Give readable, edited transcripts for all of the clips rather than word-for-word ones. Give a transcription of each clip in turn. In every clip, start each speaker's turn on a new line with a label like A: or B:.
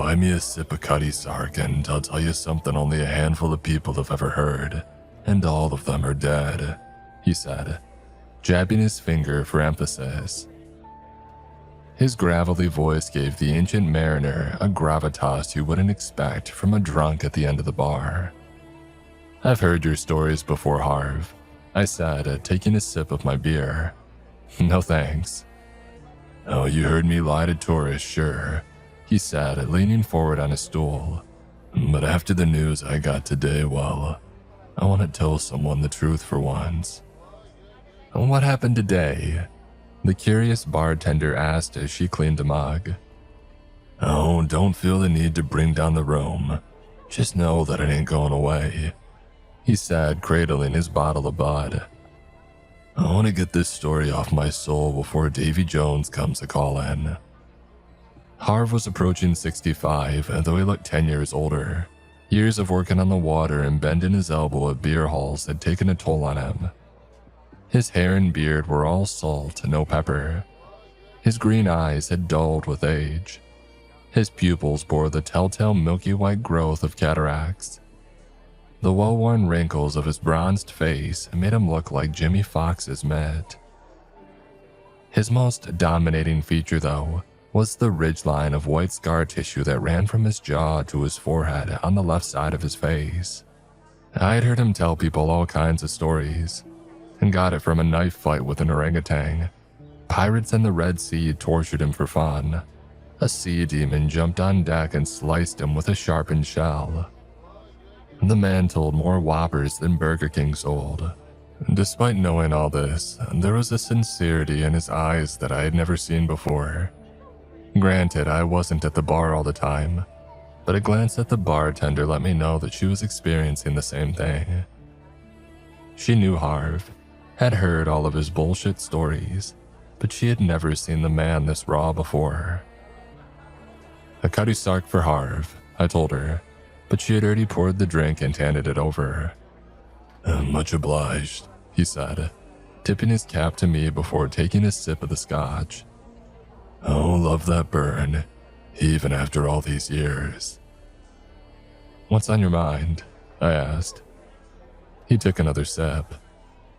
A: buy me a sip of Cuddy Sark and I'll tell you something only a handful of people have ever heard, and all of them are dead," he said, jabbing his finger for emphasis. His gravelly voice gave the ancient mariner a gravitas you wouldn't expect from a drunk at the end of the bar. "I've heard your stories before, Harv," I said, taking a sip of my beer. "No thanks." "Oh, you heard me lie to tourists, sure," he said, leaning forward on his stool. "But after the news I got today, well, I want to tell someone the truth for once." "What happened today?" the curious bartender asked as she cleaned a mug. "Oh, don't feel the need to bring down the room. Just know that it ain't going away," he said, cradling his bottle of Bud. "I want to get this story off my soul before Davy Jones comes a call-in." Harv was approaching 65, though he looked 10 years older. Years of working on the water and bending his elbow at beer halls had taken a toll on him. His hair and beard were all salt, no pepper. His green eyes had dulled with age. His pupils bore the telltale milky white growth of cataracts. The well-worn wrinkles of his bronzed face made him look like Jimmy Fox's mitt. His most dominating feature, though, was the ridgeline of white scar tissue that ran from his jaw to his forehead on the left side of his face. I'd heard him tell people all kinds of stories, and got it from a knife fight with an orangutan. Pirates in the Red Sea tortured him for fun. A sea demon jumped on deck and sliced him with a sharpened shell. The man told more whoppers than Burger King sold. Despite knowing all this, there was a sincerity in his eyes that I had never seen before. Granted, I wasn't at the bar all the time, but a glance at the bartender let me know that she was experiencing the same thing. She knew Harv, had heard all of his bullshit stories, but she had never seen the man this raw before. "A Cuddy Sark for Harv," I told her, but she had already poured the drink and handed it over. "Much obliged," he said, tipping his cap to me before taking a sip of the scotch. "Oh, love that burn, even after all these years." "What's on your mind?" I asked. He took another sip,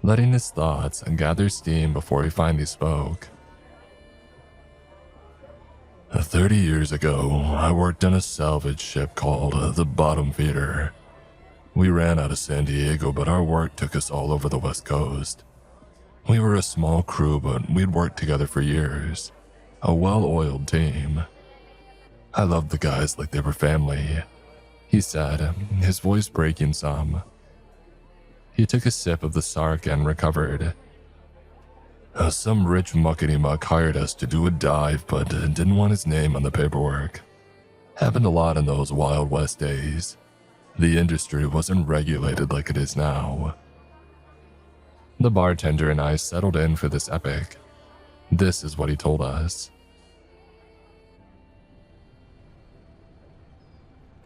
A: letting his thoughts gather steam before he finally spoke. 30 years ago, I worked on a salvage ship called the Bottom Feeder. We ran out of San Diego, but our work took us all over the West Coast. We were a small crew, but we'd worked together for years. A well-oiled team. I loved the guys like they were family," he said, his voice breaking some. He took a sip of the Sark and recovered. "Some rich muckety-muck hired us to do a dive, but didn't want his name on the paperwork. Happened a lot in those Wild West days. The industry wasn't regulated like it is now." The bartender and I settled in for this epic. This is what he told us.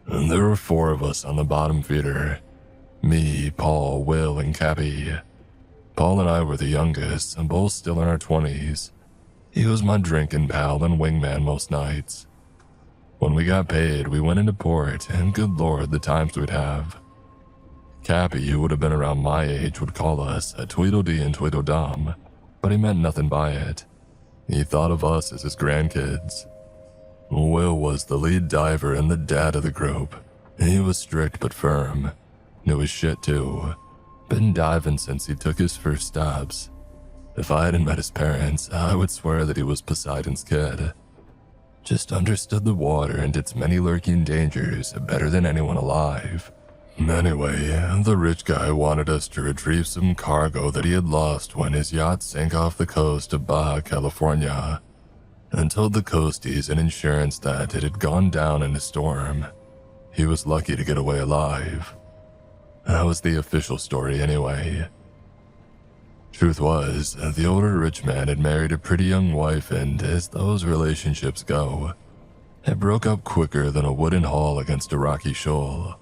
A: "There were 4 of us on the Bottom Feeder. Me, Paul, Will, and Cappy. Paul and I were the youngest, and both still in our 20s. He was my drinking pal and wingman most nights. When we got paid, we went into port, and good lord, the times we'd have. Cappy, who would have been around my age, would call us a Tweedledee and Tweedledum, but he meant nothing by it. He thought of us as his grandkids. Will was the lead diver and the dad of the group. He was strict but firm. Knew his shit too. Been diving since he took his first steps. If I hadn't met his parents, I would swear that he was Poseidon's kid. Just understood the water and its many lurking dangers better than anyone alive. Anyway, the rich guy wanted us to retrieve some cargo that he had lost when his yacht sank off the coast of Baja California, and told the coasties and insurance that it had gone down in a storm. He was lucky to get away alive. That was the official story anyway. Truth was, the older rich man had married a pretty young wife, and as those relationships go, it broke up quicker than a wooden hull against a rocky shoal.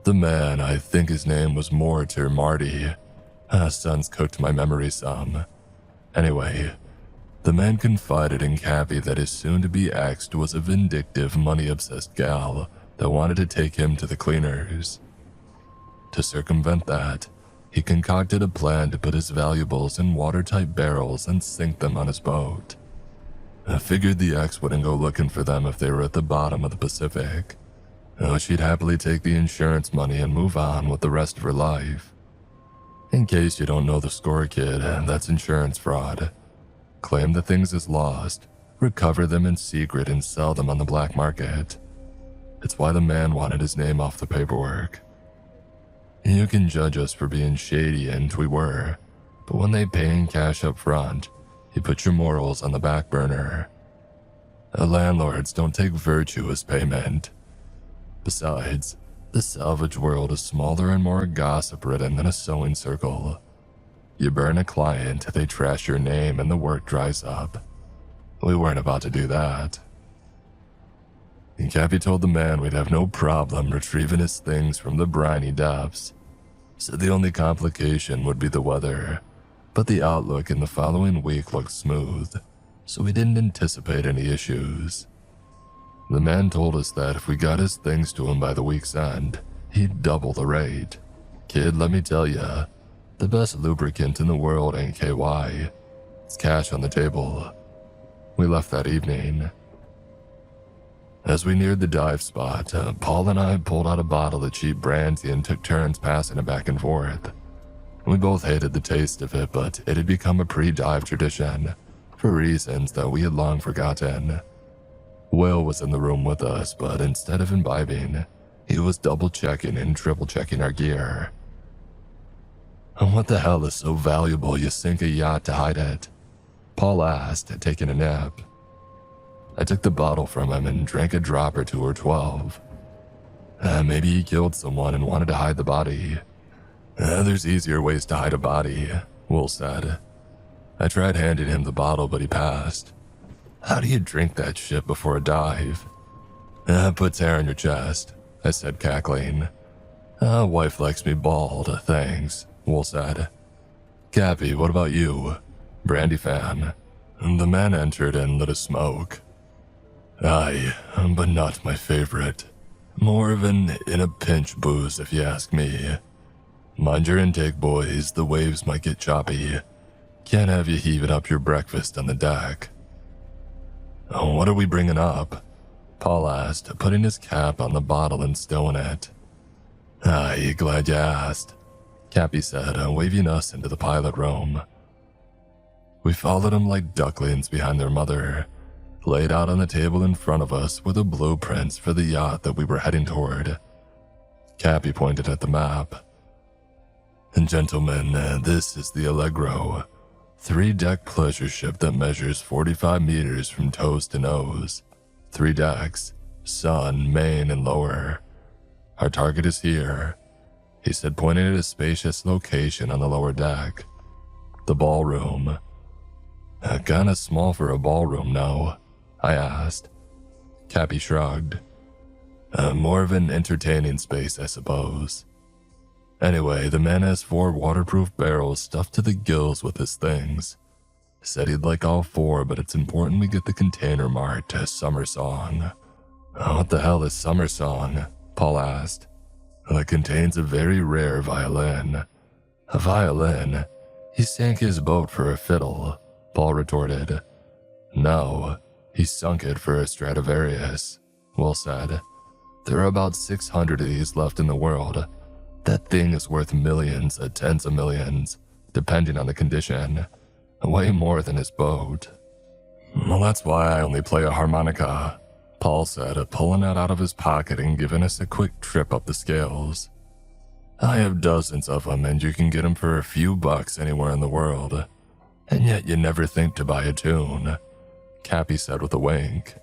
A: The man, I think his name was Mort or Marty. Son's cooked my memory some. Anyway, The man confided in Cappy that his soon-to-be ex was a vindictive, money-obsessed gal that wanted to take him to the cleaners. To circumvent that, he concocted a plan to put his valuables in watertight barrels and sink them on his boat. I figured the ex wouldn't go looking for them if they were at the bottom of the Pacific. She'd happily take the insurance money and move on with the rest of her life. In case you don't know the score, kid, that's insurance fraud. Claim the things as lost, recover them in secret, and sell them on the black market. It's why the man wanted his name off the paperwork. You can judge us for being shady, and we were, but when they pay in cash up front, you put your morals on the back burner. Landlords don't take virtue as payment. Besides, the salvage world is smaller and more gossip-ridden than a sewing circle. You burn a client, they trash your name, and the work dries up. We weren't about to do that. And Cappy told the man we'd have no problem retrieving his things from the briny depths. Said the only complication would be the weather, but the outlook in the following week looked smooth, so we didn't anticipate any issues. The man told us that if we got his things to him by the week's end, he'd double the rate. Kid, let me tell ya, the best lubricant in the world ain't KY. It's cash on the table. We left that evening. As we neared the dive spot, Paul and I pulled out a bottle of cheap brandy and took turns passing it back and forth. We both hated the taste of it, but it had become a pre-dive tradition, for reasons that we had long forgotten. Will was in the room with us, but instead of imbibing, he was double-checking and triple-checking our gear. What the hell is so valuable you sink a yacht to hide it? Paul asked, taking a nip. I took the bottle from him and drank a drop or 2 or 12. Maybe he killed someone and wanted to hide the body. There's easier ways to hide a body, Will said. I tried handing him the bottle, but he passed. How do you drink that shit before a dive? Puts hair on your chest, I said, cackling. Wife likes me bald, thanks, Will said. Cappy, what about you? Brandy fan. The man entered and lit a smoke. Aye, but not my favorite. More of an in-a-pinch booze, if you ask me. Mind your intake, boys, the waves might get choppy. Can't have you heaving up your breakfast on the deck. What are we bringing up? Paul asked, putting his cap on the bottle and stowing it. Aye, glad you asked, Cappy said, waving us into the pilot room. We followed him like ducklings behind their mother. Laid out on the table in front of us were the blueprints for the yacht that we were heading toward. Cappy pointed at the map. And gentlemen, this is the Allegro, 3-deck pleasure ship that measures 45 meters from toes to nose. 3 decks, sun, main, and lower. Our target is here, he said, pointing at a spacious location on the lower deck. The ballroom. Kinda small for a ballroom, no? I asked. Cappy shrugged. More of an entertaining space, I suppose. Anyway, the man has 4 waterproof barrels stuffed to the gills with his things. Said he'd like all 4, but it's important we get the container marked as Summer Song. What the hell is Summer Song? Paul asked. It contains a very rare violin. A violin? He sank his boat for a fiddle, Paul retorted. No, he sunk it for a Stradivarius, Will said. There are about 600 of these left in the world. That thing is worth millions, tens of millions, depending on the condition. Way more than his boat. Well, that's why I only play a harmonica, Paul said, pulling it out of his pocket and giving us a quick trip up the scales. I have dozens of them, and you can get them for a few bucks anywhere in the world. And yet you never think to buy a tune, Cappy said with a wink.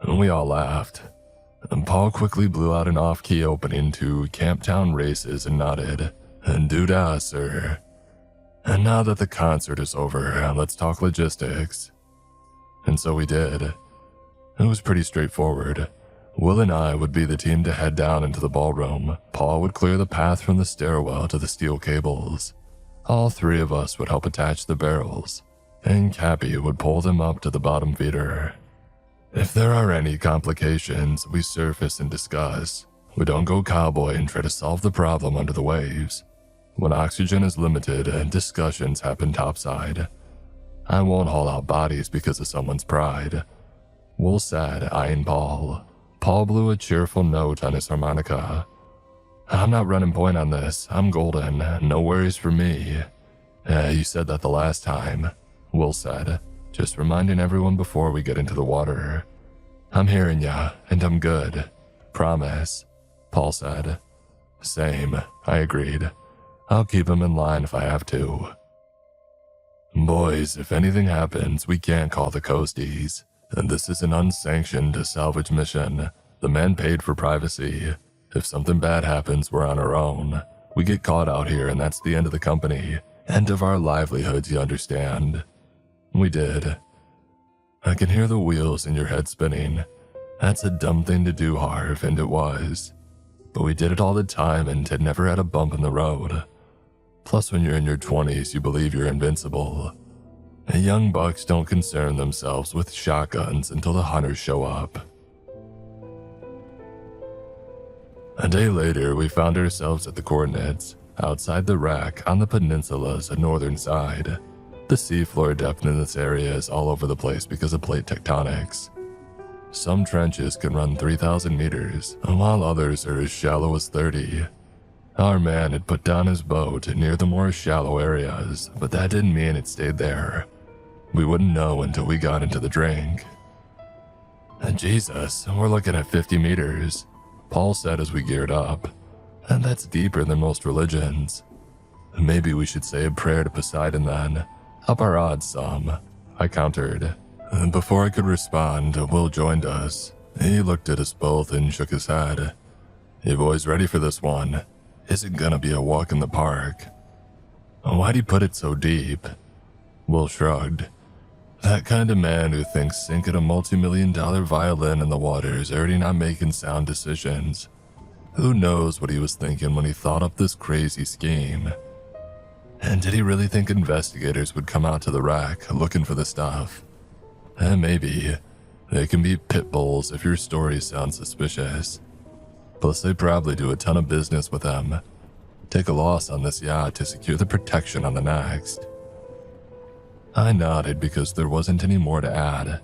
A: We all laughed. And Paul quickly blew out an off-key opening to Camptown Races and nodded. Doodah, sir. And now that the concert is over, let's talk logistics. And so we did. It was pretty straightforward. Will and I would be the team to head down into the ballroom. Paul would clear the path from the stairwell to the steel cables. All 3 of us would help attach the barrels. and Cappy would pull them up to the bottom feeder. If there are any complications, we surface and discuss. We don't go cowboy and try to solve the problem under the waves. When oxygen is limited, discussions happen topside. I won't haul out bodies because of someone's pride. Will said, eyeing Paul. Paul blew a cheerful note on his harmonica. I'm not running point on this. I'm golden. No worries for me. You said that the last time, Will said, just reminding everyone before we get into the water. I'm hearing ya, and I'm good. Promise, Paul said. Same, I agreed. I'll keep him in line if I have to. Boys, if anything happens, we can't call the coasties. And this is an unsanctioned salvage mission. The man paid for privacy. If something bad happens, we're on our own. We get caught out here and that's the end of the company. End of our livelihoods, you understand? We did. I can hear the wheels in your head spinning. That's a dumb thing to do, Harv, and it was. But we did it all the time and had never had a bump in the road. Plus, when you're in your 20s, you believe you're invincible. And young bucks don't concern themselves with shotguns until the hunters show up. A day later, we found ourselves at the coordinates, outside the wreck on the peninsula's northern side. The seafloor depth in this area is all over the place because of plate tectonics. Some trenches can run 3,000 meters, while others are as shallow as 30. Our man had put down his boat near the more shallow areas, but that didn't mean it stayed there. We wouldn't know until we got into the drink. Jesus, we're looking at 50 meters, Paul said as we geared up. And that's deeper than most religions. Maybe we should say a prayer to Poseidon then. Up our odds some, I countered. Before I could respond, Will joined us. He looked at us both and shook his head. You boys ready for this one? Isn't gonna be a walk in the park. Why'd he put it so deep? Will shrugged. That kind of man who thinks sinking a multi-million-dollar violin in the water is already not making sound decisions. Who knows what he was thinking when he thought up this crazy scheme? And did he really think investigators would come out to the wreck looking for the stuff? Maybe. They can be pit bulls if your story sounds suspicious. Plus, they probably do a ton of business with them. Take a loss on this yacht to secure the protection on the next. I nodded because there wasn't any more to add.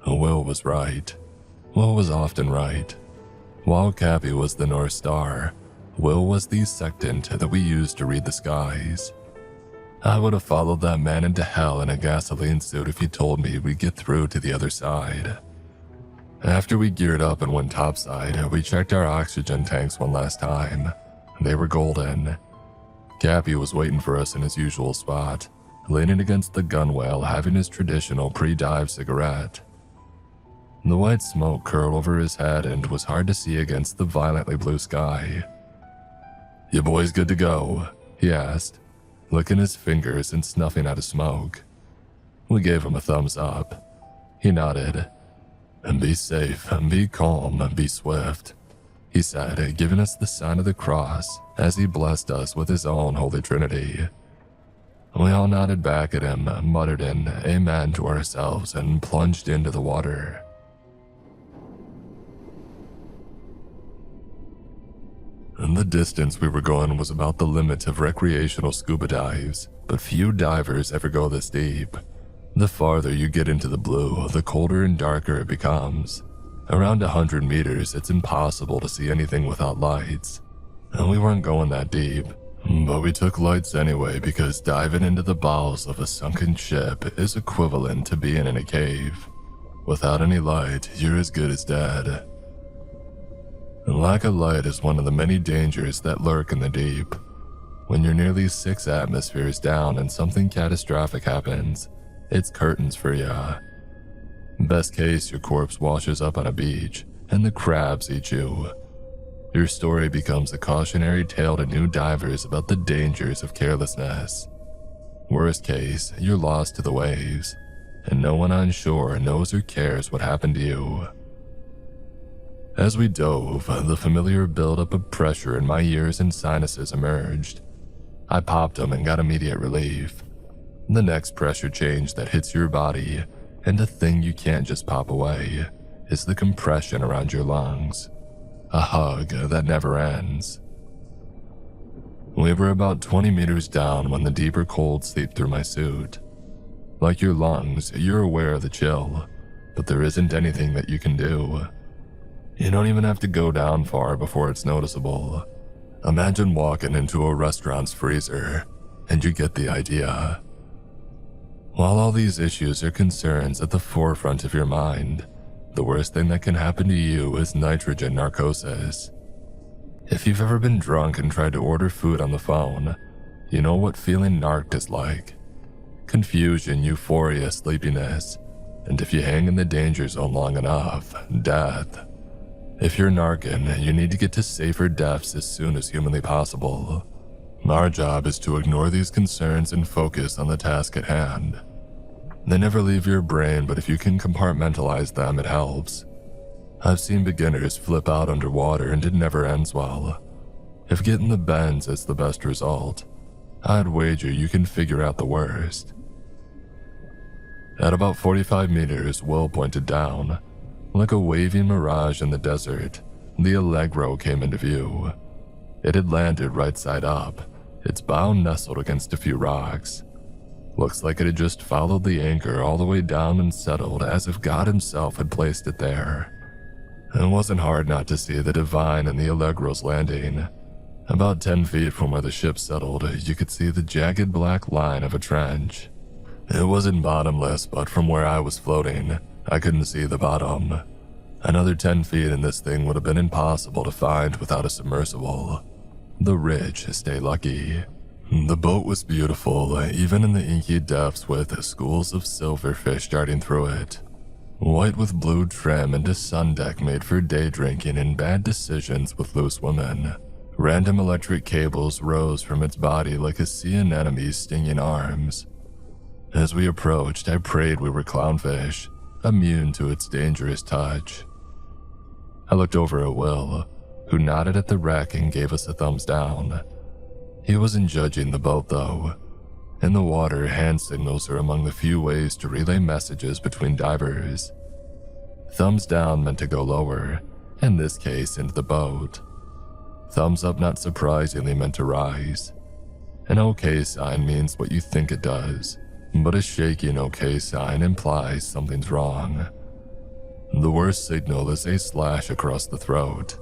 A: Will was right. Will was often right. While Cappy was the North Star, Will was the sectant that we used to read the skies. I would have followed that man into hell in a gasoline suit if he told me we'd get through to the other side. After we geared up and went topside, we checked our oxygen tanks one last time. They were golden. Cappy was waiting for us in his usual spot, leaning against the gunwale having his traditional pre-dive cigarette. The white smoke curled over his head and was hard to see against the violently blue sky. You boys good to go? He asked, licking his fingers and snuffing out his smoke. We gave him a thumbs up. He nodded. And be safe, be calm, be swift, he said, giving us the sign of the cross as he blessed us with his own Holy Trinity. We all nodded back at him, muttered an amen to ourselves, and plunged into the water. The distance we were going was about the limit of recreational scuba dives, but few divers ever go this deep. The farther you get into the blue, the colder and darker it becomes. Around 100 meters, it's impossible to see anything without lights. And we weren't going that deep, but we took lights anyway because diving into the bowels of a sunken ship is equivalent to being in a cave. Without any light, you're as good as dead. Lack of light is one of the many dangers that lurk in the deep. When you're nearly 6 atmospheres down and something catastrophic happens, it's curtains for ya. Best case, your corpse washes up on a beach and the crabs eat you. Your story becomes a cautionary tale to new divers about the dangers of carelessness. Worst case, you're lost to the waves, and no one on shore knows or cares what happened to you. As we dove, the familiar buildup of pressure in my ears and sinuses emerged. I popped them and got immediate relief. The next pressure change that hits your body, and a thing you can't just pop away, is the compression around your lungs. A hug that never ends. We were about 20 meters down when the deeper cold seeped through my suit. Like your lungs, you're aware of the chill, but there isn't anything that you can do. You don't even have to go down far before it's noticeable. Imagine walking into a restaurant's freezer, and you get the idea. While all these issues are concerns at the forefront of your mind, the worst thing that can happen to you is nitrogen narcosis. If you've ever been drunk and tried to order food on the phone, you know what feeling narked is like. Confusion, euphoria, sleepiness, and if you hang in the danger zone long enough, death. If you're narking, you need to get to safer depths as soon as humanly possible. Our job is to ignore these concerns and focus on the task at hand. They never leave your brain, but if you can compartmentalize them, it helps. I've seen beginners flip out underwater and it never ends well. If getting the bends is the best result, I'd wager you can figure out the worst. At about 45 meters, Will pointed down. Like a waving mirage in the desert, the Allegro came into view. It had landed right side up, its bow nestled against a few rocks. Looks like it had just followed the anchor all the way down and settled as if God himself had placed it there. It wasn't hard not to see the divine in the Allegro's landing. About 10 feet from where the ship settled, you could see the jagged black line of a trench. It wasn't bottomless, but from where I was floating, I couldn't see the bottom. Another 10 feet and this thing would have been impossible to find without a submersible. The rich stay lucky. The boat was beautiful, even in the inky depths with schools of silverfish darting through it. White with blue trim and a sun deck made for day drinking and bad decisions with loose women. Random electric cables rose from its body like a sea anemone's stinging arms. As we approached, I prayed we were clownfish, immune to its dangerous touch. I looked over at Will, who nodded at the wreck and gave us a thumbs down. He wasn't judging the boat though. In the water, hand signals are among the few ways to relay messages between divers. Thumbs down meant to go lower, in this case into the boat. Thumbs up not surprisingly meant to rise. An OK sign means what you think it does, but a shaking OK sign implies something's wrong. The worst signal is a slash across the throat.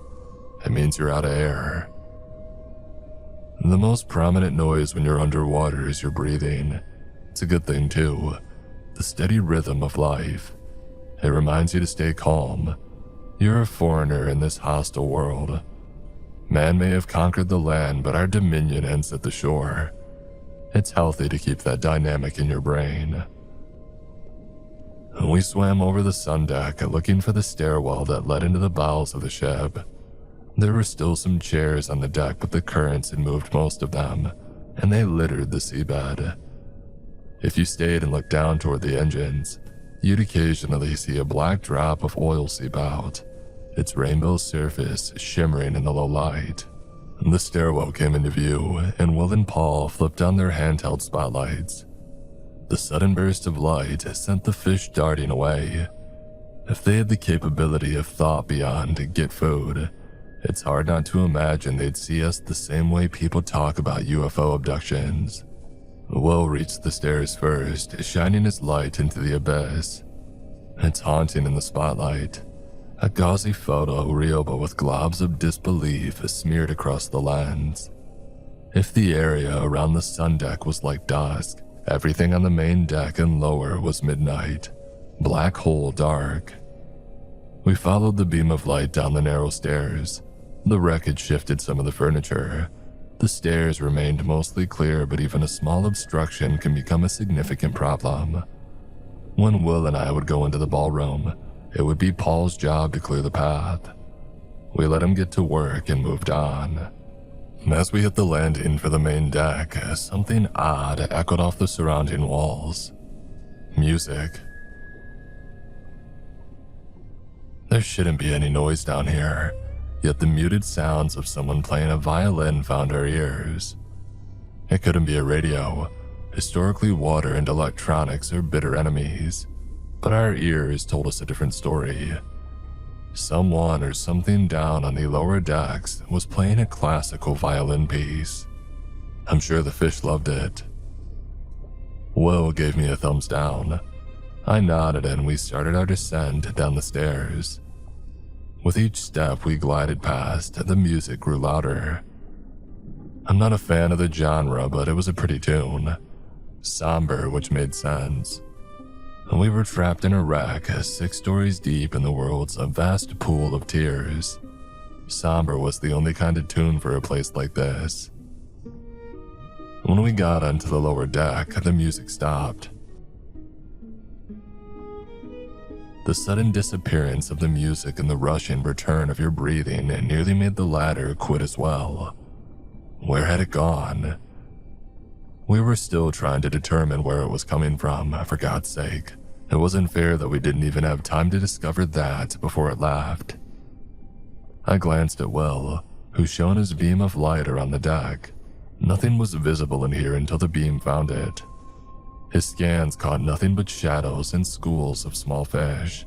A: It means you're out of air. The most prominent noise when you're underwater is your breathing. It's a good thing too. The steady rhythm of life. It reminds you to stay calm. You're a foreigner in this hostile world. Man may have conquered the land, but our dominion ends at the shore. It's healthy to keep that dynamic in your brain. We swam over the sun deck, looking for the stairwell that led into the bowels of the ship. There were still some chairs on the deck, but the currents had moved most of them, and they littered the seabed. If you stayed and looked down toward the engines, you'd occasionally see a black drop of oil seep out, its rainbow surface shimmering in the low light. The stairwell came into view, and Will and Paul flipped on their handheld spotlights. The sudden burst of light sent the fish darting away. If they had the capability of thought beyond get food, it's hard not to imagine they'd see us the same way people talk about UFO abductions. Will reached the stairs first, shining his light into the abyss. It's haunting in the spotlight. A gauzy photo reel but with globs of disbelief smeared across the lens. If the area around the sun deck was like dusk, everything on the main deck and lower was midnight. Black hole dark. We followed the beam of light down the narrow stairs. The wreck had shifted some of the furniture. The stairs remained mostly clear, but even a small obstruction can become a significant problem. When Will and I would go into the ballroom, it would be Paul's job to clear the path. We let him get to work and moved on. As we hit the landing for the main deck, something odd echoed off the surrounding walls. Music. There shouldn't be any noise down here, yet the muted sounds of someone playing a violin found our ears. It couldn't be a radio. Historically, water and electronics are bitter enemies, but our ears told us a different story. Someone or something down on the lower decks was playing a classical violin piece. I'm sure the fish loved it. Will gave me a thumbs down. I nodded and we started our descent down the stairs. With each step we glided past, the music grew louder. I'm not a fan of the genre, but it was a pretty tune. Somber, which made sense. We were trapped in a wreck 6 stories deep in the world's vast pool of tears. Somber was the only kind of tune for a place like this. When we got onto the lower deck, the music stopped. The sudden disappearance of the music and the rushing return of your breathing nearly made the ladder quit as well. Where had it gone? We were still trying to determine where it was coming from, for God's sake. It wasn't fair that we didn't even have time to discover that before it left. I glanced at Will, who shone his beam of light around the deck. Nothing was visible in here until the beam found it. His scans caught nothing but shadows and schools of small fish.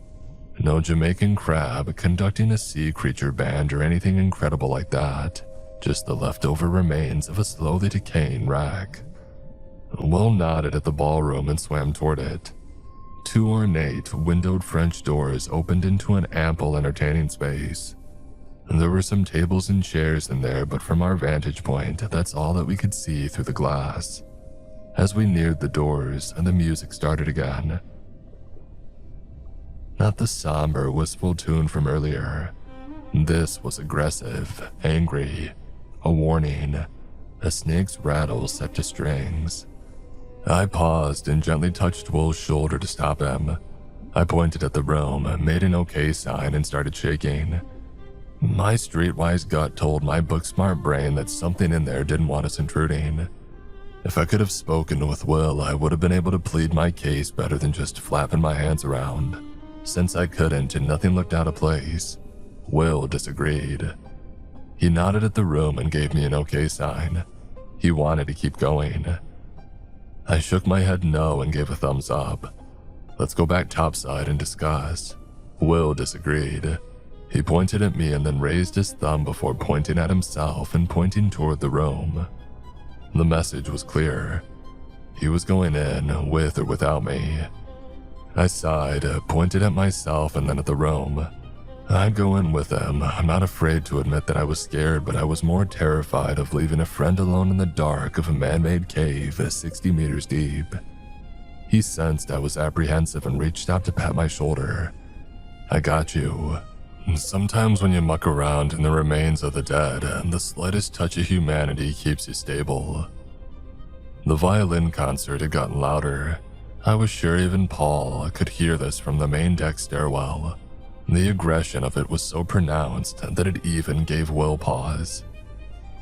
A: No Jamaican crab conducting a sea creature band or anything incredible like that. Just the leftover remains of a slowly decaying wreck. Will nodded at the ballroom and swam toward it. 2 ornate, windowed French doors opened into an ample entertaining space. There were some tables and chairs in there, but from our vantage point, that's all that we could see through the glass. As we neared the doors, the music started again. Not the somber, wistful tune from earlier. This was aggressive, angry, a warning, a snake's rattle set to strings. I paused and gently touched Will's shoulder to stop him. I pointed at the room, made an okay sign, and started shaking. My streetwise gut told my book-smart brain that something in there didn't want us intruding. If I could have spoken with Will, I would have been able to plead my case better than just flapping my hands around. Since I couldn't and nothing looked out of place, Will disagreed. He nodded at the room and gave me an okay sign. He wanted to keep going. I shook my head no and gave a thumbs up. Let's go back topside and discuss. Will disagreed. He pointed at me and then raised his thumb before pointing at himself and pointing toward the room. The message was clear. He was going in, with or without me. I sighed, pointed at myself and then at the room. I'd go in with him. I'm not afraid to admit that I was scared, but I was more terrified of leaving a friend alone in the dark of a man-made cave 60 meters deep. He sensed I was apprehensive and reached out to pat my shoulder. I got you. Sometimes when you muck around in the remains of the dead, the slightest touch of humanity keeps you stable. The violin concert had gotten louder. I was sure even Paul could hear this from the main deck stairwell. The aggression of it was so pronounced that it even gave Will pause.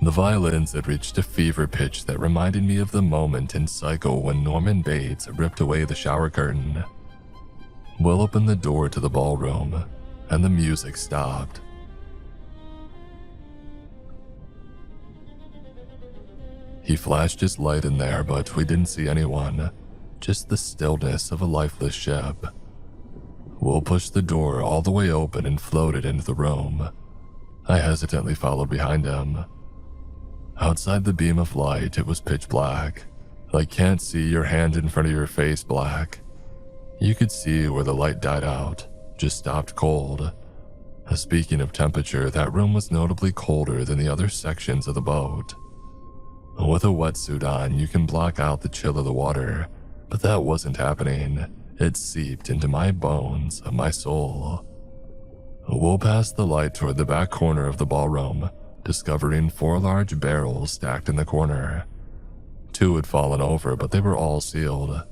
A: The violins had reached a fever pitch that reminded me of the moment in Psycho when Norman Bates ripped away the shower curtain. Will opened the door to the ballroom, and the music stopped. He flashed his light in there, but we didn't see anyone, just the stillness of a lifeless ship. Will pushed the door all the way open and floated into the room. I hesitantly followed behind him. Outside the beam of light, it was pitch black. Like can't see your hand in front of your face black. You could see where the light died out, just stopped cold. Speaking of temperature, that room was notably colder than the other sections of the boat. With a wetsuit on, you can block out the chill of the water, but that wasn't happening. It seeped into my bones, my soul. Will passed the light toward the back corner of the ballroom, discovering 4 large barrels stacked in the corner. 2 had fallen over, but they were all sealed.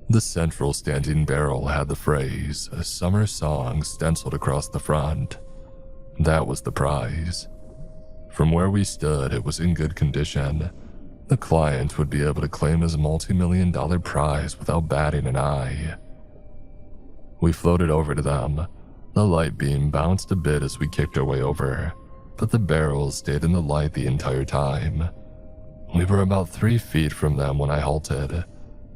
A: The central standing barrel had the phrase, "A summer song," stenciled across the front. That was the prize. From where we stood, it was in good condition. The client would be able to claim his multi-million-dollar prize without batting an eye. We floated over to them. The light beam bounced a bit as we kicked our way over, but the barrels stayed in the light the entire time. We were about 3 feet from them when I halted.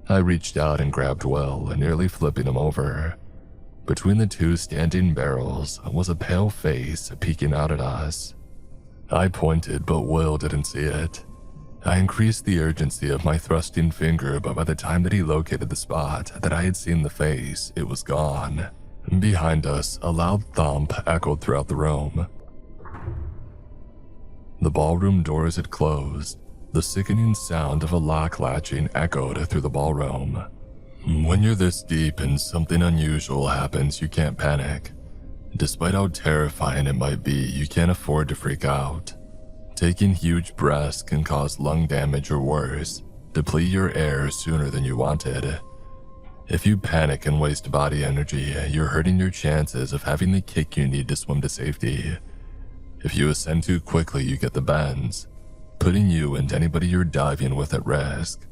A: I reached out and grabbed Will, nearly flipping him over. Between the two standing barrels was a pale face peeking out at us. I pointed, but Will didn't see it. I increased the urgency of my thrusting finger, but by the time that he located the spot that I had seen the face, it was gone. Behind us, a loud thump echoed throughout the room. The ballroom doors had closed. The sickening sound of a lock latching echoed through the ballroom. When you're this deep and something unusual happens, you can't panic. Despite how terrifying it might be, you can't afford to freak out. Taking huge breaths can cause lung damage or worse, deplete your air sooner than you wanted. If you panic and waste body energy, you're hurting your chances of having the kick you need to swim to safety. If you ascend too quickly, you get the bends, putting you and anybody you're diving with at risk.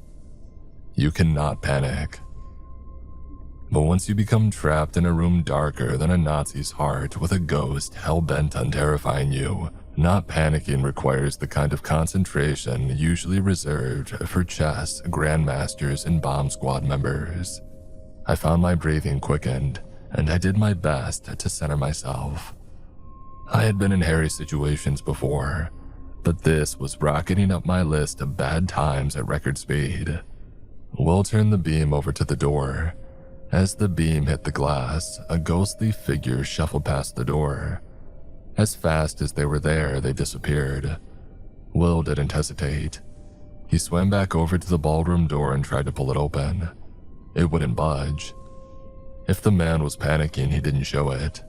A: You cannot panic. But once you become trapped in a room darker than a Nazi's heart with a ghost hell-bent on terrifying you, not panicking requires the kind of concentration usually reserved for chess, grandmasters, and bomb squad members. I found my breathing quickened, and I did my best to center myself. I had been in hairy situations before, but this was rocketing up my list of bad times at record speed. Will turned the beam over to the door. As the beam hit the glass, a ghostly figure shuffled past the door. As fast as they were there, they disappeared. Will didn't hesitate. He swam back over to the ballroom door and tried to pull it open. It wouldn't budge. If the man was panicking, he didn't show it.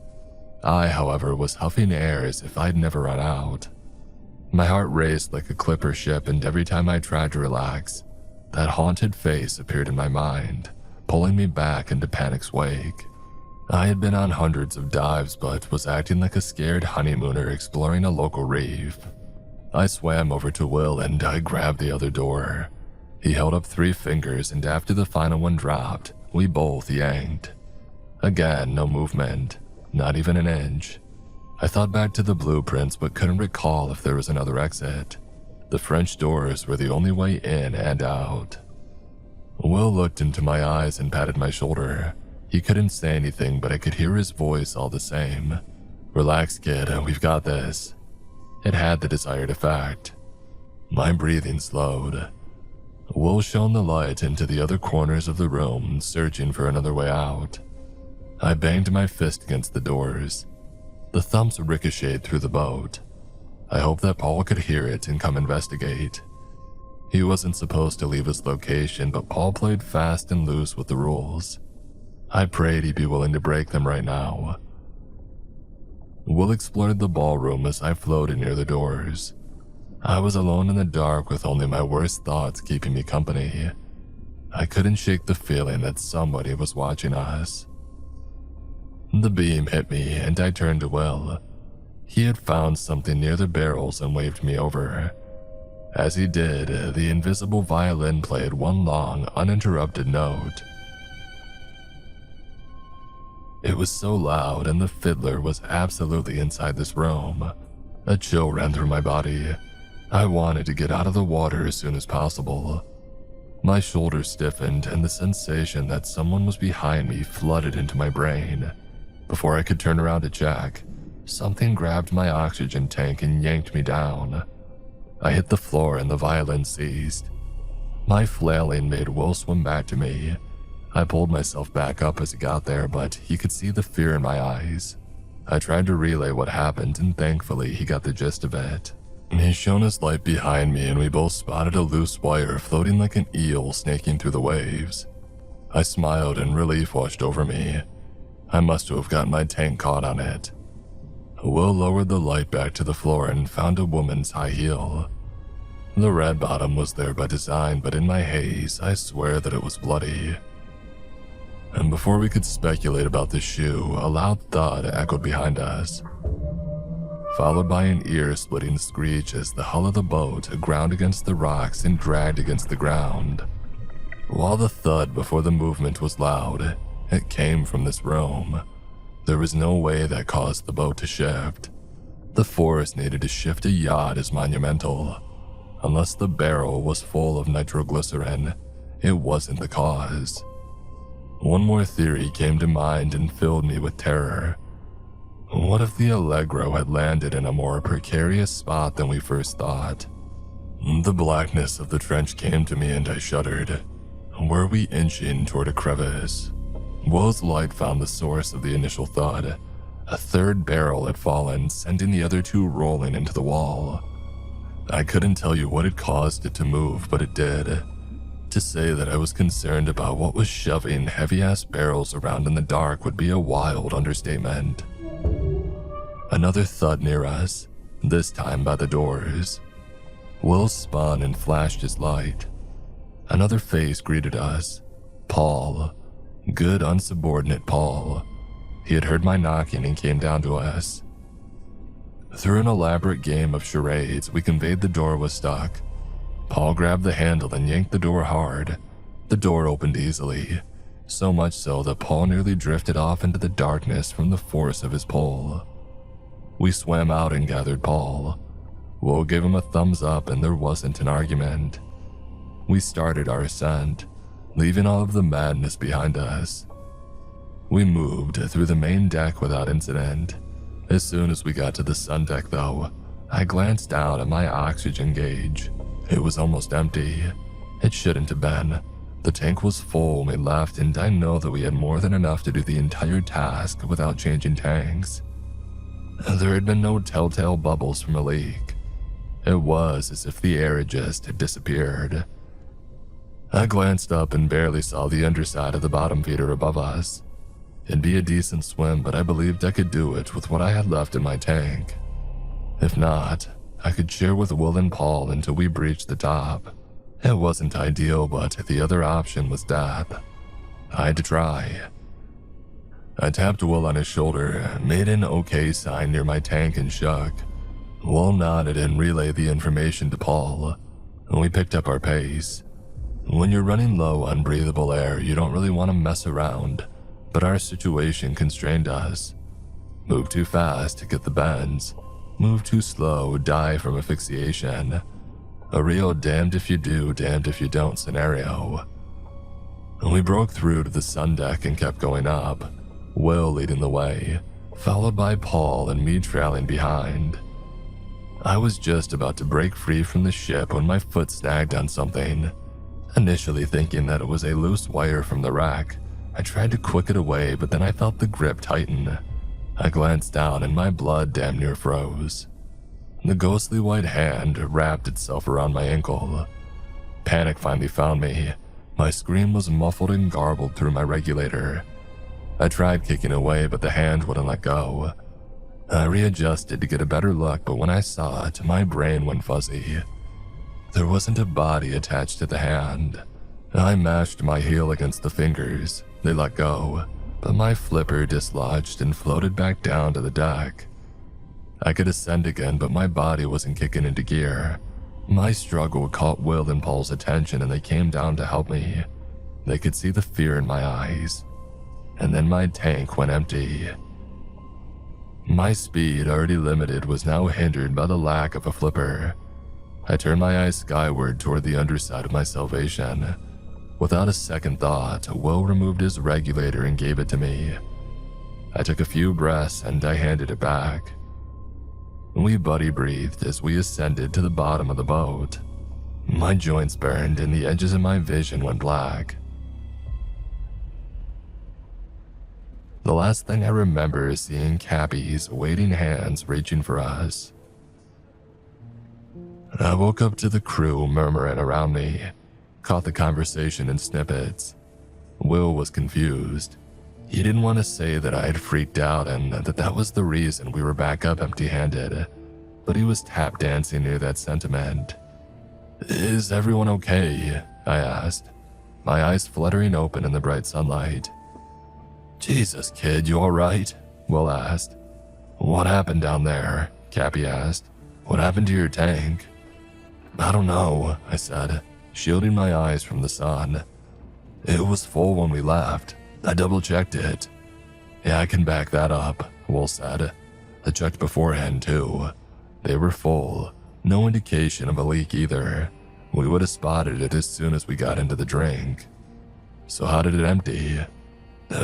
A: I, however, was huffing air as if I'd never run out. My heart raced like a clipper ship, and every time I tried to relax, that haunted face appeared in my mind, pulling me back into panic's wake. I had been on hundreds of dives, but was acting like a scared honeymooner exploring a local reef. I swam over to Will and I grabbed the other door. He held up 3 fingers, and after the final one dropped, we both yanked. Again, no movement, not even an inch. I thought back to the blueprints but couldn't recall if there was another exit. The French doors were the only way in and out. Will looked into my eyes and patted my shoulder. He couldn't say anything, but I could hear his voice all the same. "Relax, kid, we've got this." It had the desired effect. My breathing slowed. Will shone the light into the other corners of the room, searching for another way out. I banged my fist against the doors. The thumps ricocheted through the boat. I hoped that Paul could hear it and come investigate. He wasn't supposed to leave his location, but Paul played fast and loose with the rules. I prayed he'd be willing to break them right now. Will explored the ballroom as I floated near the doors. I was alone in the dark with only my worst thoughts keeping me company. I couldn't shake the feeling that somebody was watching us. The beam hit me and I turned to Will. He had found something near the barrels and waved me over. As he did, the invisible violin played one long, uninterrupted note. It was so loud, and the fiddler was absolutely inside this room. A chill ran through my body. I wanted to get out of the water as soon as possible. My shoulders stiffened, and the sensation that someone was behind me flooded into my brain. Before I could turn around to check, something grabbed my oxygen tank and yanked me down. I hit the floor and the violin ceased. My flailing made Will swim back to me. I pulled myself back up as he got there, but he could see the fear in my eyes. I tried to relay what happened, and thankfully he got the gist of it. He shone his light behind me, and we both spotted a loose wire floating like an eel snaking through the waves. I smiled and relief washed over me. I must have gotten my tank caught on it. Will lowered the light back to the floor and found a woman's high heel. The red bottom was there by design, but in my haze, I swear that it was bloody. And before we could speculate about the shoe, a loud thud echoed behind us, followed by an ear-splitting screech as the hull of the boat ground against the rocks and dragged against the ground. While the thud before the movement was loud, it came from this room. There was no way that caused the boat to shift. The force needed to shift a yacht as monumental. Unless the barrel was full of nitroglycerin, it wasn't the cause. One more theory came to mind and filled me with terror. What if the Allegro had landed in a more precarious spot than we first thought? The blackness of the trench came to me and I shuddered. Were we inching toward a crevice? Will's light found the source of the initial thud. A third barrel had fallen, sending the other two rolling into the wall. I couldn't tell you what had caused it to move, but it did. To say that I was concerned about what was shoving heavy-ass barrels around in the dark would be a wild understatement. Another thud near us, this time by the doors. Will spun and flashed his light. Another face greeted us. Paul. Good unsubordinate Paul. He had heard my knocking and came down to us. Through an elaborate game of charades, we conveyed the door was stuck. Paul grabbed the handle and yanked the door hard. The door opened easily, so much so that Paul nearly drifted off into the darkness from the force of his pull. We swam out and gathered Paul. Will gave him a thumbs up and there wasn't an argument. We started our ascent, leaving all of the madness behind us. We moved through the main deck without incident. As soon as we got to the sun deck though, I glanced down at my oxygen gauge. It was almost empty. It shouldn't have been. The tank was full when we left and I know that we had more than enough to do the entire task without changing tanks. There had been no telltale bubbles from a leak. It was as if the air had just disappeared. I glanced up and barely saw the underside of the bottom feeder above us. It'd be a decent swim, but I believed I could do it with what I had left in my tank. If not, I could share with Will and Paul until we breached the top. It wasn't ideal, but the other option was death. I had to try. I tapped Will on his shoulder, made an okay sign near my tank and shook. Will nodded and relayed the information to Paul. We picked up our pace. When you're running low on breathable air, you don't really want to mess around, but our situation constrained us. Move too fast to get the bends. Move too slow, die from asphyxiation. A real damned if you do, damned if you don't scenario. We broke through to the sun deck and kept going up, Will leading the way, followed by Paul and me trailing behind. I was just about to break free from the ship when my foot snagged on something. Initially thinking that it was a loose wire from the rack, I tried to quick it away, but then I felt the grip tighten. I glanced down and my blood damn near froze. The ghostly white hand wrapped itself around my ankle. Panic finally found me. My scream was muffled and garbled through my regulator. I tried kicking away, but the hand wouldn't let go. I readjusted to get a better look, but when I saw it, my brain went fuzzy. There wasn't a body attached to the hand. I mashed my heel against the fingers. They let go, but my flipper dislodged and floated back down to the deck. I could ascend again, but my body wasn't kicking into gear. My struggle caught Will and Paul's attention and they came down to help me. They could see the fear in my eyes. And then my tank went empty. My speed, already limited, was now hindered by the lack of a flipper. I turned my eyes skyward toward the underside of my salvation. Without a second thought, Will removed his regulator and gave it to me. I took a few breaths and I handed it back. We buddy-breathed as we ascended to the bottom of the boat. My joints burned and the edges of my vision went black. The last thing I remember is seeing Cappy's waiting hands reaching for us. I woke up to the crew murmuring around me, caught the conversation in snippets. Will was confused. He didn't want to say that I had freaked out and that was the reason we were back up empty-handed, but he was tap dancing near that sentiment. "Is everyone okay?" I asked, my eyes fluttering open in the bright sunlight. "Jesus, kid, you alright?" Will asked. "What happened down there?" Cappy asked. "What happened to your tank?" "I don't know," I said, shielding my eyes from the sun. "It was full when we left. I double-checked it." "Yeah, I can back that up," Will said. "I checked beforehand, too. They were full. No indication of a leak either. We would have spotted it as soon as we got into the drink. So how did it empty?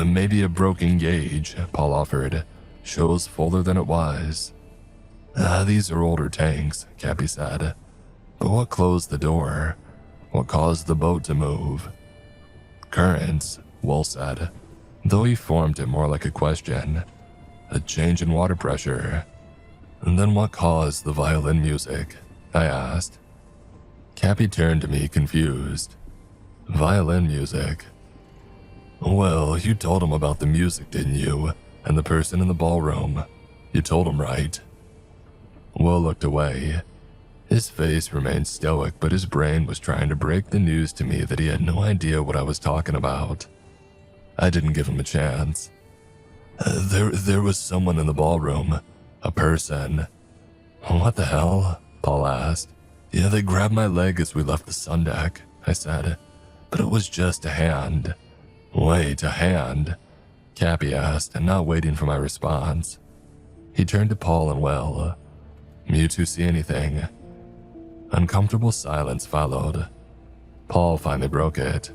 A: Maybe a broken gauge, Paul offered. Shows fuller than it was. These are older tanks, Cappy said. But what closed the door? What caused the boat to move? Currents, Will said, though he formed it more like a question. A change in water pressure. And then what caused the violin music? I asked. Cappy turned to me confused. Violin music? Well, you told him about the music, didn't you? And the person in the ballroom. You told him, right? Will looked away. His face remained stoic, but his brain was trying to break the news to me that he had no idea what I was talking about. I didn't give him a chance. There was someone in the ballroom. A person. What the hell? Paul asked. Yeah, they grabbed my leg as we left the sun deck, I said. But it was just a hand. Wait, a hand? Cappy asked, not waiting for my response. He turned to Paul and Will. You two see anything? Uncomfortable silence followed. Paul finally broke it.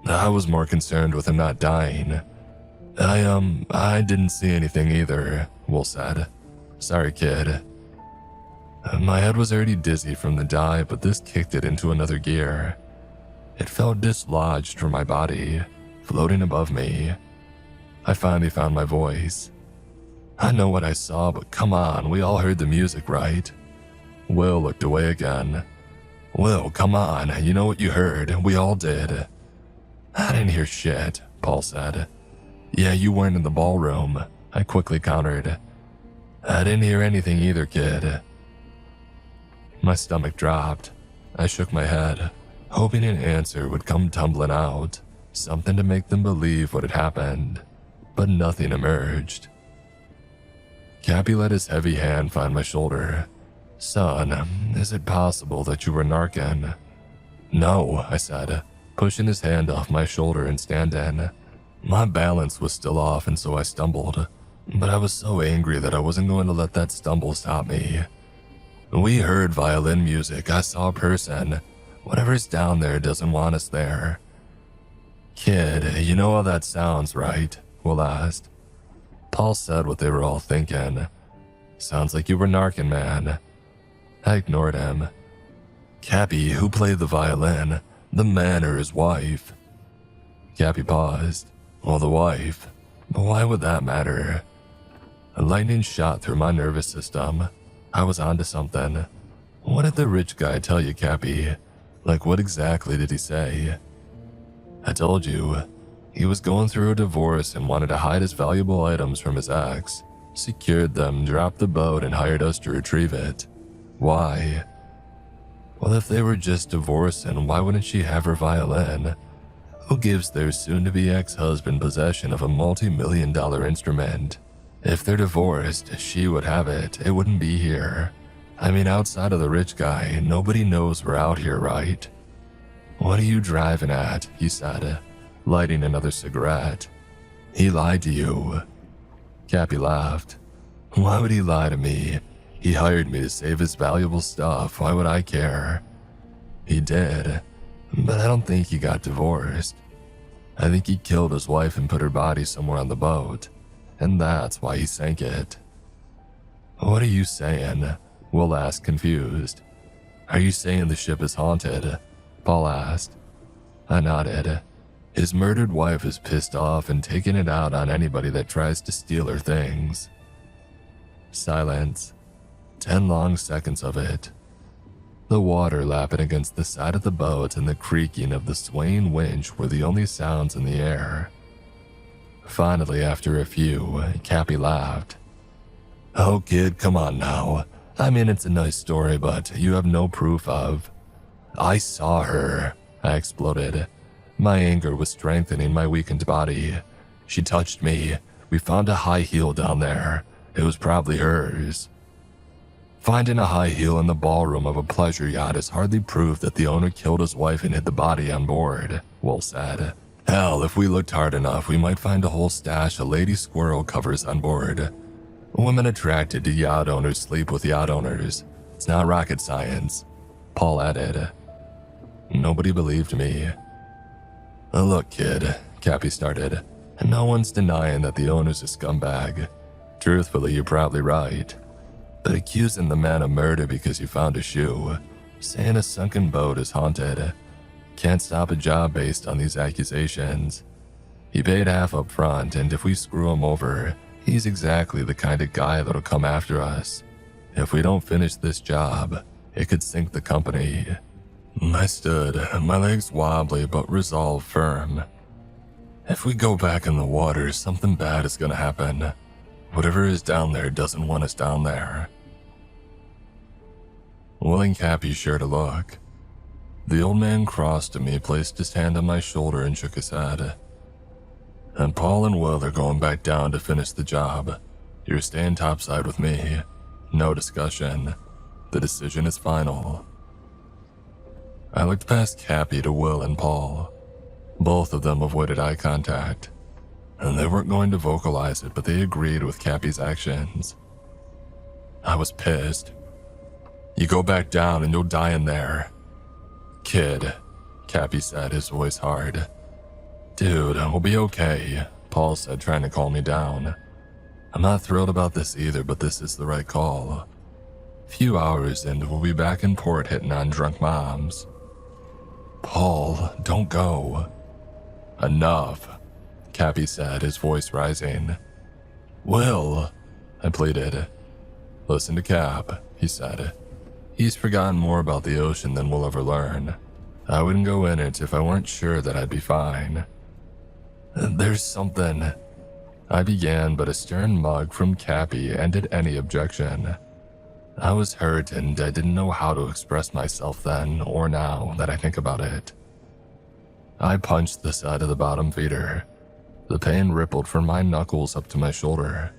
A: I was more concerned with him not dying. I didn't see anything either, Will said. Sorry, kid. My head was already dizzy from the dive, but this kicked it into another gear. It felt dislodged from my body, floating above me. I finally found my voice. I know what I saw, but come on, we all heard the music, right? Will looked away again. Will, come on, you know what you heard, we all did. I didn't hear shit, Paul said. Yeah, you weren't in the ballroom, I quickly countered. I didn't hear anything either, kid. My stomach dropped. I shook my head, hoping an answer would come tumbling out, something to make them believe what had happened, but nothing emerged. Cappy let his heavy hand find my shoulder. Son, is it possible that you were narking? No, I said, pushing his hand off my shoulder and standing. My balance was still off and so I stumbled, but I was so angry that I wasn't going to let that stumble stop me. We heard violin music, I saw a person. Whatever's down there doesn't want us there. Kid, you know how that sounds, right? Will asked. Paul said what they were all thinking. Sounds like you were narking, man. I ignored him. Cappy, who played the violin? The man or his wife? Cappy paused. Well, the wife. But why would that matter? A lightning shot through my nervous system. I was onto something. What did the rich guy tell you, Cappy? Like, what exactly did he say? I told you. He was going through a divorce and wanted to hide his valuable items from his ex. Secured them, dropped the boat, and hired us to retrieve it. Why? Well, if they were just divorcing, why wouldn't she have her violin? Who gives their soon-to-be ex-husband possession of a multi-million-dollar instrument? If they're divorced, she would have it. It wouldn't be here. I mean, outside of the rich guy, nobody knows we're out here, right? What are you driving at? He said, lighting another cigarette. He lied to you. Cappy laughed. Why would he lie to me? He hired me to save his valuable stuff. Why would I care? He did, but I don't think he got divorced. I think he killed his wife and put her body somewhere on the boat, and that's why he sank it. What are you saying? Will asked, confused. Are you saying the ship is haunted? Paul asked. I nodded. His murdered wife is pissed off and taking it out on anybody that tries to steal her things. Silence. 10 long seconds of it. The water lapping against the side of the boat and the creaking of the swaying winch were the only sounds in the air. Finally, after a few, Cappy laughed. Oh, kid, come on now. I mean, it's a nice story, but you have no proof of... I saw her, I exploded. My anger was strengthening my weakened body. She touched me. We found a high heel down there. It was probably hers. Finding a high heel in the ballroom of a pleasure yacht is hardly proof that the owner killed his wife and hid the body on board, Will said. Hell, if we looked hard enough, we might find a whole stash of lady squirrel covers on board. Women attracted to yacht owners sleep with yacht owners. It's not rocket science, Paul added. Nobody believed me. Look, kid, Cappy started, and no one's denying that the owner's a scumbag. Truthfully, you're probably right. But accusing the man of murder because you found a shoe, saying a sunken boat is haunted, can't stop a job based on these accusations. He paid half up front, and if we screw him over, he's exactly the kind of guy that'll come after us. If we don't finish this job, it could sink the company. I stood, my legs wobbly but resolve firm. If we go back in the water, something bad is gonna happen. Whatever is down there doesn't want us down there. Will and Cappy shared a look. The old man crossed to me, placed his hand on my shoulder, and shook his head. And Paul and Will are going back down to finish the job. You're staying topside with me. No discussion. The decision is final. I looked past Cappy to Will and Paul. Both of them avoided eye contact, and they weren't going to vocalize it, but they agreed with Cappy's actions. I was pissed. You go back down and you'll die in there. Kid, Cappy said, his voice hard. Dude, we'll be okay, Paul said, trying to calm me down. I'm not thrilled about this either, but this is the right call. Few hours and we'll be back in port hitting on drunk moms. Paul, don't go. Enough, Cappy said, his voice rising. Will, I pleaded. Listen to Cap, he said. He's forgotten more about the ocean than we'll ever learn. I wouldn't go in it if I weren't sure that I'd be fine. There's something, I began, but a stern mug from Cappy ended any objection. I was hurt and I didn't know how to express myself then or now that I think about it. I punched the side of the bottom feeder. The pain rippled from my knuckles up to my shoulder.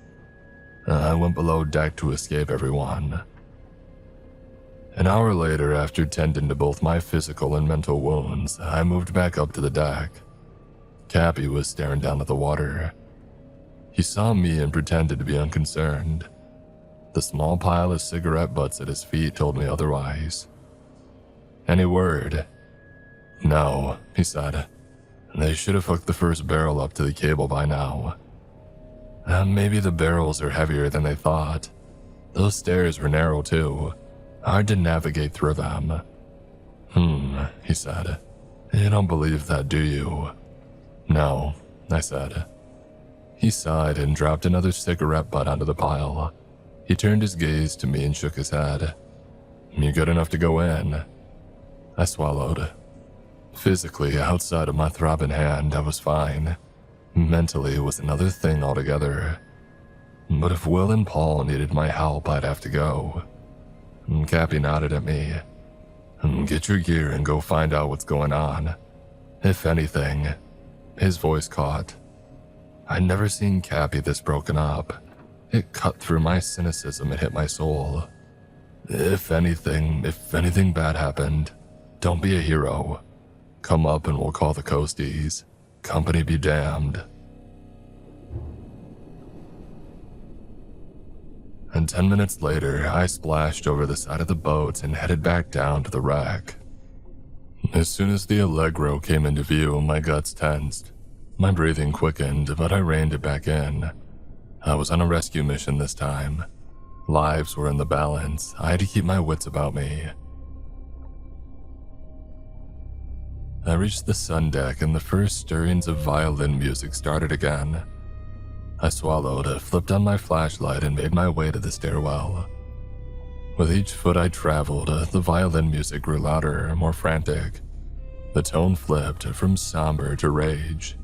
A: I went below deck to escape everyone. An hour later, after tending to both my physical and mental wounds, I moved back up to the deck. Cappy was staring down at the water. He saw me and pretended to be unconcerned. The small pile of cigarette butts at his feet told me otherwise. Any word? No, he said. They should have hooked the first barrel up to the cable by now. Maybe the barrels are heavier than they thought. Those stairs were narrow too. Hard to navigate through them. He said. You don't believe that, do you? No, I said. He sighed and dropped another cigarette butt onto the pile. He turned his gaze to me and shook his head. You good enough to go in? I swallowed. Physically, outside of my throbbing hand, I was fine. Mentally, it was another thing altogether. But if Will and Paul needed my help, I'd have to go. Cappy nodded at me. Get your gear and go find out what's going on. If anything, his voice caught. I'd never seen Cappy this broken up. It cut through my cynicism and hit my soul. If anything bad happened, don't be a hero. Come up and we'll call the coasties. Company be damned. And 10 minutes later, I splashed over the side of the boat and headed back down to the wreck. As soon as the Allegro came into view, my guts tensed. My breathing quickened, but I reined it back in. I was on a rescue mission this time. Lives were in the balance. I had to keep my wits about me. I reached the sun deck and the first stirrings of violin music started again. I swallowed, flipped on my flashlight, and made my way to the stairwell. With each foot I traveled, the violin music grew louder, more frantic. The tone flipped from somber to rage.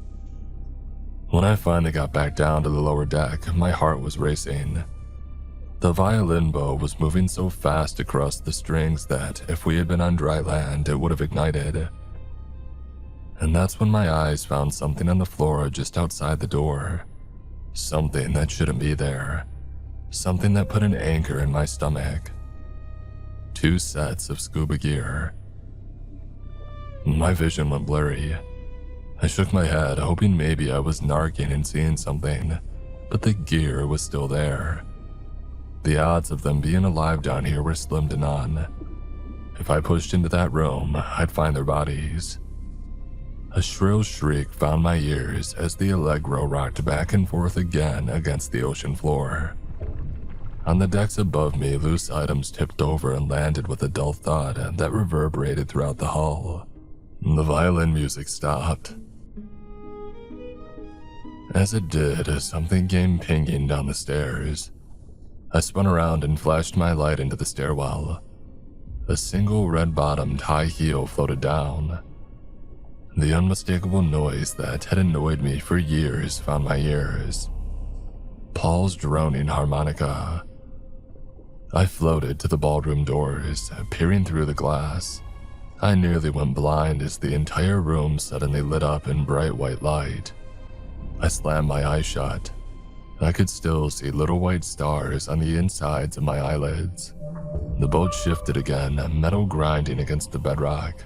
A: When I finally got back down to the lower deck, my heart was racing. The violin bow was moving so fast across the strings that, if we had been on dry land, it would have ignited. And that's when my eyes found something on the floor just outside the door. Something that shouldn't be there. Something that put an anchor in my stomach. 2 sets of scuba gear. My vision went blurry. I shook my head, hoping maybe I was narking and seeing something, but the gear was still there. The odds of them being alive down here were slim to none. If I pushed into that room, I'd find their bodies. A shrill shriek found my ears as the Allegro rocked back and forth again against the ocean floor. On the decks above me, loose items tipped over and landed with a dull thud that reverberated throughout the hull. The violin music stopped. As it did, something came pinging down the stairs. I spun around and flashed my light into the stairwell. A single red-bottomed high heel floated down. The unmistakable noise that had annoyed me for years found my ears. Paul's droning harmonica. I floated to the ballroom doors, peering through the glass. I nearly went blind as the entire room suddenly lit up in bright white light. I slammed my eyes shut. I could still see little white stars on the insides of my eyelids. The boat shifted again, metal grinding against the bedrock.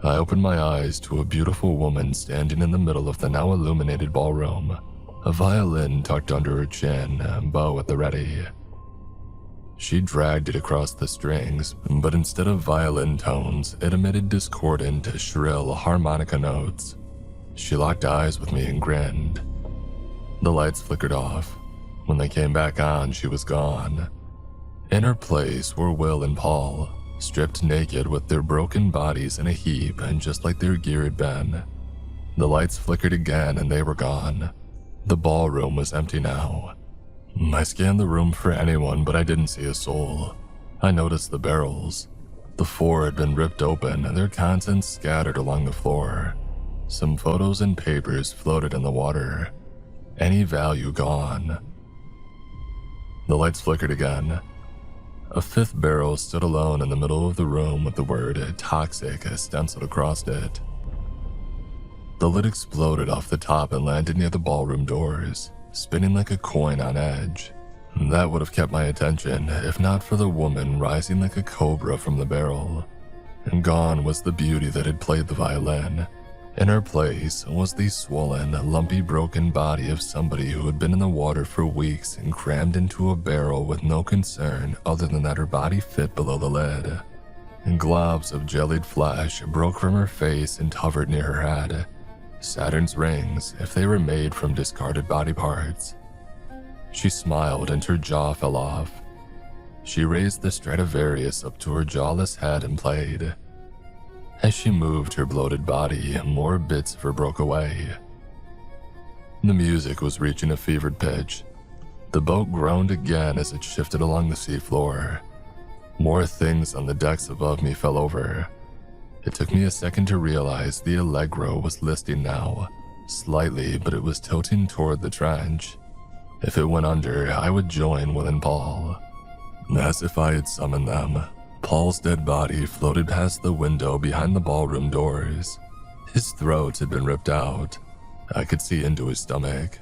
A: I opened my eyes to a beautiful woman standing in the middle of the now illuminated ballroom, a violin tucked under her chin, bow at the ready. She dragged it across the strings, but instead of violin tones, it emitted discordant, shrill harmonica notes. She locked eyes with me and grinned. The lights flickered off. When they came back on, she was gone. In her place were Will and Paul, stripped naked with their broken bodies in a heap and just like their gear had been. The lights flickered again and they were gone. The ballroom was empty now. I scanned the room for anyone, but I didn't see a soul. I noticed the barrels. The 4 had been ripped open and their contents scattered along the floor. Some photos and papers floated in the water. Any value gone. The lights flickered again. A 5th barrel stood alone in the middle of the room with the word toxic stenciled across it. The lid exploded off the top and landed near the ballroom doors, spinning like a coin on edge. That would have kept my attention if not for the woman rising like a cobra from the barrel. And gone was the beauty that had played the violin. In her place was the swollen, lumpy, broken body of somebody who had been in the water for weeks and crammed into a barrel with no concern other than that her body fit below the lid. And globs of jellied flesh broke from her face and hovered near her head. Saturn's rings, if they were made from discarded body parts. She smiled and her jaw fell off. She raised the Stradivarius up to her jawless head and played. As she moved her bloated body, more bits of her broke away. The music was reaching a fevered pitch. The boat groaned again as it shifted along the seafloor. More things on the decks above me fell over. It took me a second to realize the Allegro was listing now. Slightly, but it was tilting toward the trench. If it went under, I would join Will and Paul. As if I had summoned them, Paul's dead body floated past the window behind the ballroom doors. His throat had been ripped out. I could see into his stomach.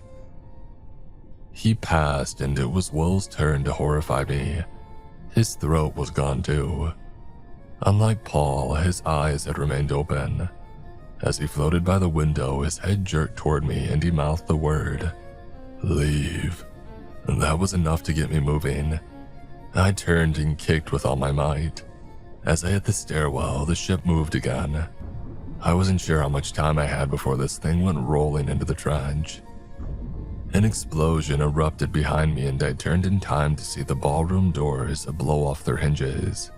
A: He passed and it was Will's turn to horrify me. His throat was gone too. Unlike Paul, his eyes had remained open. As he floated by the window, his head jerked toward me and he mouthed the word, "Leave." That was enough to get me moving. I turned and kicked with all my might. As I hit the stairwell, the ship moved again. I wasn't sure how much time I had before this thing went rolling into the trench. An explosion erupted behind me and I turned in time to see the ballroom doors blow off their hinges.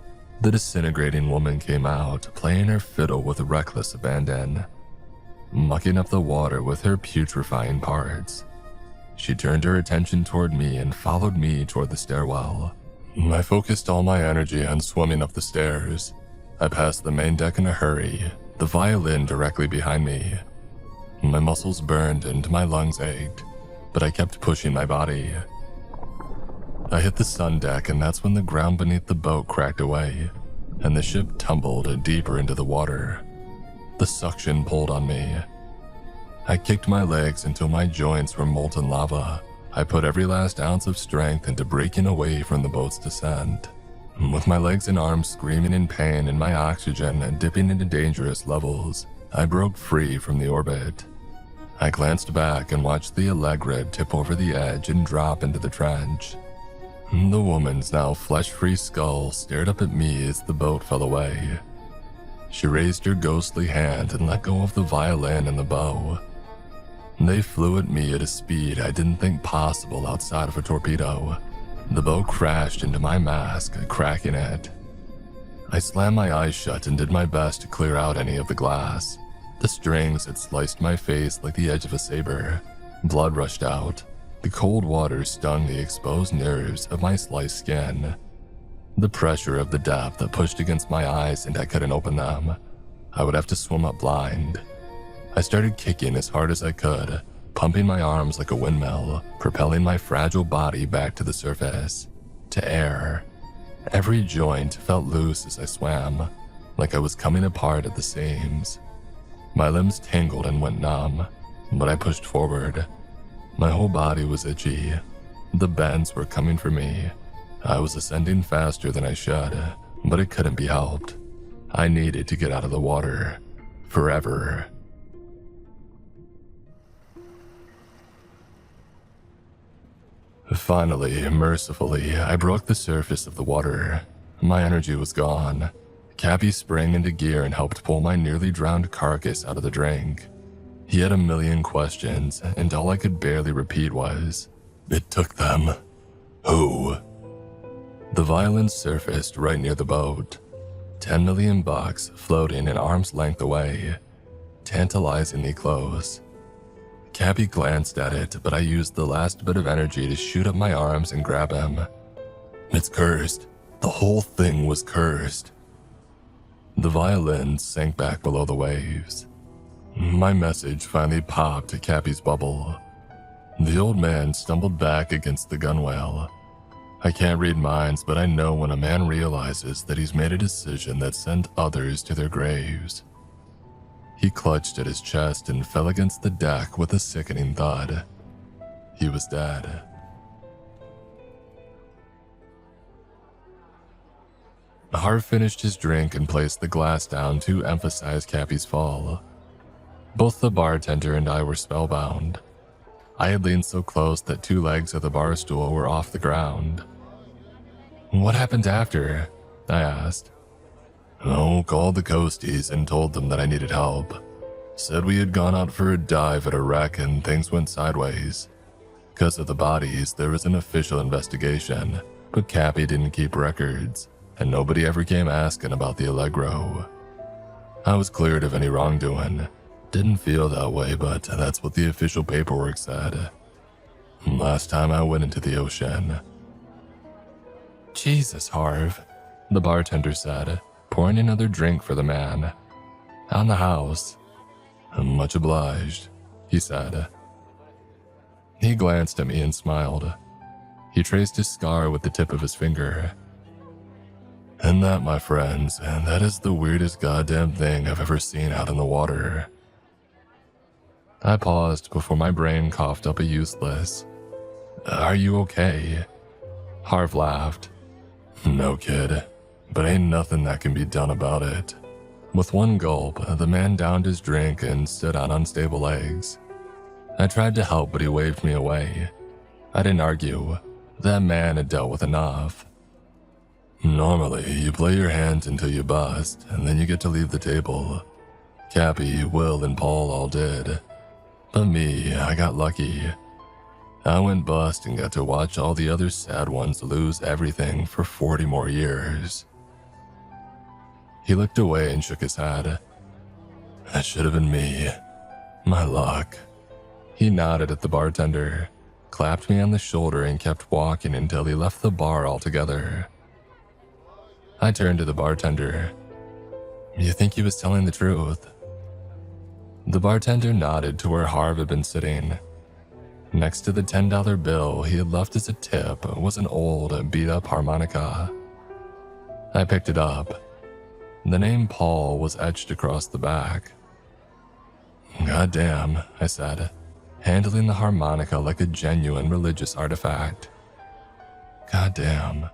A: The disintegrating woman came out, playing her fiddle with reckless abandon, mucking up the water with her putrefying parts. She turned her attention toward me and followed me toward the stairwell. I focused all my energy on swimming up the stairs. I passed the main deck in a hurry, the violin directly behind me. My muscles burned and my lungs ached, but I kept pushing my body. I hit the sun deck and that's when the ground beneath the boat cracked away, and the ship tumbled deeper into the water. The suction pulled on me. I kicked my legs until my joints were molten lava. I put every last ounce of strength into breaking away from the boat's descent. With my legs and arms screaming in pain and my oxygen dipping into dangerous levels, I broke free from the orbit. I glanced back and watched the Allegra tip over the edge and drop into the trench. The woman's now flesh-free skull stared up at me as the boat fell away. She raised her ghostly hand and let go of the violin and the bow. They flew at me at a speed I didn't think possible outside of a torpedo. The bow crashed into my mask, cracking it. I slammed my eyes shut and did my best to clear out any of the glass. The strings had sliced my face like the edge of a saber. Blood rushed out. The cold water stung the exposed nerves of my sliced skin. The pressure of the depth pushed against my eyes and I couldn't open them. I would have to swim up blind. I started kicking as hard as I could, pumping my arms like a windmill, propelling my fragile body back to the surface, to air. Every joint felt loose as I swam, like I was coming apart at the seams. My limbs tingled and went numb, but I pushed forward. My whole body was itchy. The bends were coming for me. I was ascending faster than I should, but it couldn't be helped. I needed to get out of the water. Forever. Finally, mercifully, I broke the surface of the water. My energy was gone. Cappy sprang into gear and helped pull my nearly drowned carcass out of the drink. He had a million questions, and all I could barely repeat was, "It took them. Who?" The violin surfaced right near the boat. 10 million bucks floating an arm's length away, tantalizingly close. Cappy glanced at it, but I used the last bit of energy to shoot up my arms and grab him. "It's cursed. The whole thing was cursed." The violin sank back below the waves. My message finally popped to Cappy's bubble. The old man stumbled back against the gunwale. I can't read minds, but I know when a man realizes that he's made a decision that sent others to their graves. He clutched at his chest and fell against the deck with a sickening thud. He was dead. Harv finished his drink and placed the glass down to emphasize Cappy's fall. Both the bartender and I were spellbound. I had leaned so close that 2 legs of the bar stool were off the ground. "What happened after?" I asked. "Oh, called the coasties and told them that I needed help. Said we had gone out for a dive at a wreck and things went sideways. Because of the bodies, there was an official investigation, but Cappy didn't keep records, and nobody ever came asking about the Allegro. I was cleared of any wrongdoing. Didn't feel that way, but that's what the official paperwork said. Last time I went into the ocean." "Jesus, Harv," the bartender said, pouring another drink for the man. "On the house." "Much obliged," he said. He glanced at me and smiled. He traced his scar with the tip of his finger. "And that, my friends, that is the weirdest goddamn thing I've ever seen out in the water." I paused before my brain coughed up a useless, "Are you okay?" Harv laughed. "No, kid, but ain't nothing that can be done about it." With one gulp, the man downed his drink and stood on unstable legs. I tried to help, but he waved me away. I didn't argue. That man had dealt with enough. "Normally, you play your hand until you bust, and then you get to leave the table. Cappy, Will, and Paul all did. But me, I got lucky. I went bust and got to watch all the other sad ones lose everything for 40 more years." He looked away and shook his head. "That should have been me. My luck." He nodded at the bartender, clapped me on the shoulder, and kept walking until he left the bar altogether. I turned to the bartender. "You think he was telling the truth?" The bartender nodded to where Harv had been sitting. Next to the $10 bill he had left as a tip was an old, beat-up harmonica. I picked it up. The name Paul was etched across the back. "God damn," I said, handling the harmonica like a genuine religious artifact. "God damn."